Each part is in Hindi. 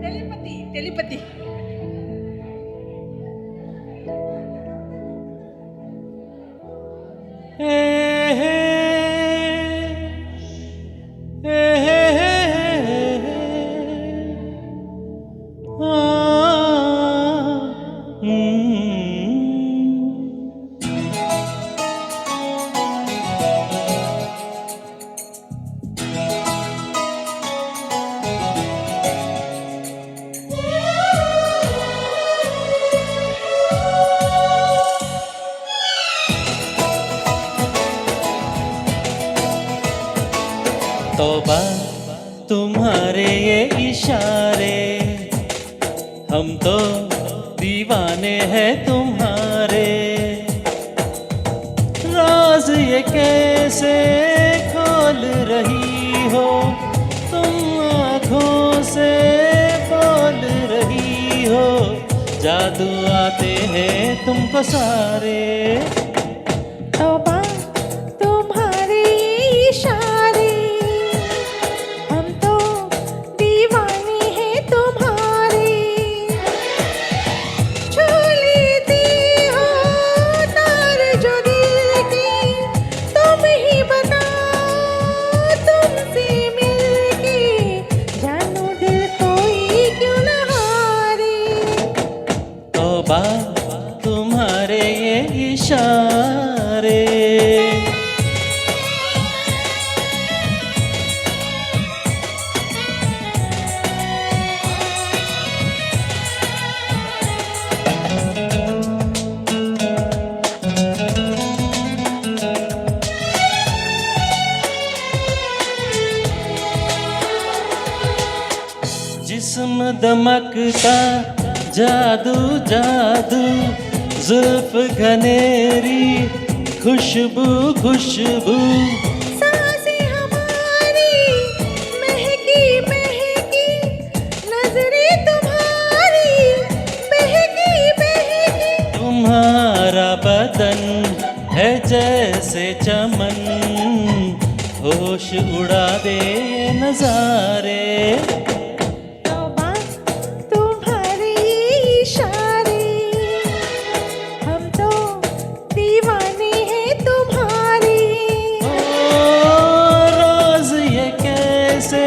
Telepathy telepathy. तौबा तुम्हारे ये इशारे, हम तो दीवाने हैं तुम्हारे। राज ये कैसे खोल रही हो तुम, आँखों से बोल रही हो। जादू आते हैं तुमको सारे। तौबा तुम्हारे ये इशारे, हम तो दीवाने हैं तुम्हारे। छू लेती हो तार जो दिल की, तुम ही बताओ तुमसे मिलके जानू दिल कोई क्यों न हारे। तौबा तुम्हारे ये इशारे। जिस्म दमकता जादू जादू, जुल्फ घनेरी खुशबू खुशबू। सांसें हमारी महकी महकी, नजरें तुम्हारी बहकी बहकी। तुम्हारा बदन है जैसे चमन, होश उड़ा दे ये नजारे। तौबा तुम्हारे ये इशारे, हम तो दीवाने हैं तुम्हारे। ओ राज ये कैसे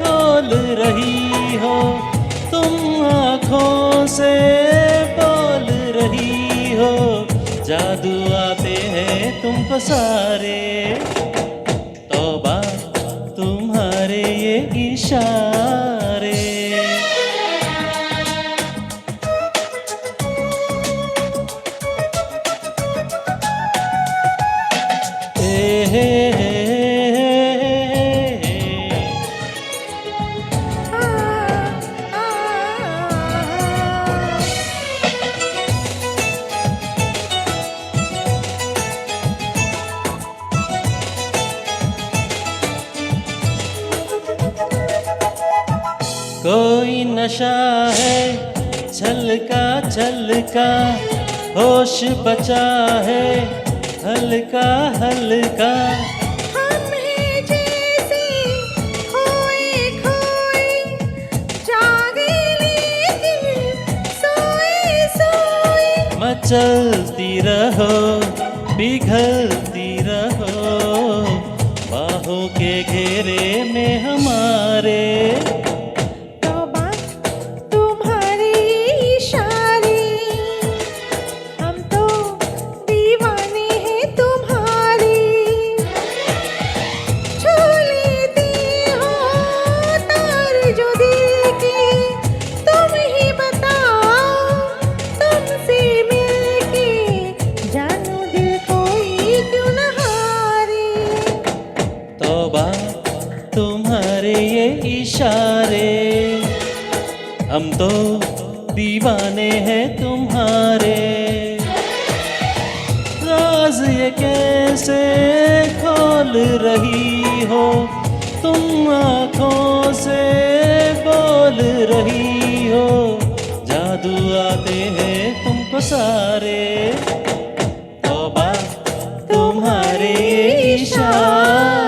खोल रही हो तुम, आँखों से बोल रही हो। जादू आते हैं तुमको सारे। तौबा तुम्हारे ये इशारे। कोई नशा है छलका छलका, होश बचा है हल्का हल्का। हम हैं जैसे खोए खोए, जागे लेकिन सोए सोए। मचलती रहो पिघलती रहो, बाहों के घेरे में हमारे। तौबा तुम्हारे ये इशारे, हम तो दीवाने हैं तुम्हारे। छू लेती हो तार जो दिल की, तुम ही बताओ तुमसे मिलके जानू दिल कोई क्यों न हारे। तौबा तुम्हारे ये इशारे, हम तो दीवाने हैं तुम्हारे। राज ये कैसे खोल रही हो तुम, आँखों से बोल रही हो। जादू आते हैं तुमको सारे। तौबा तुम्हारे ये इशारे।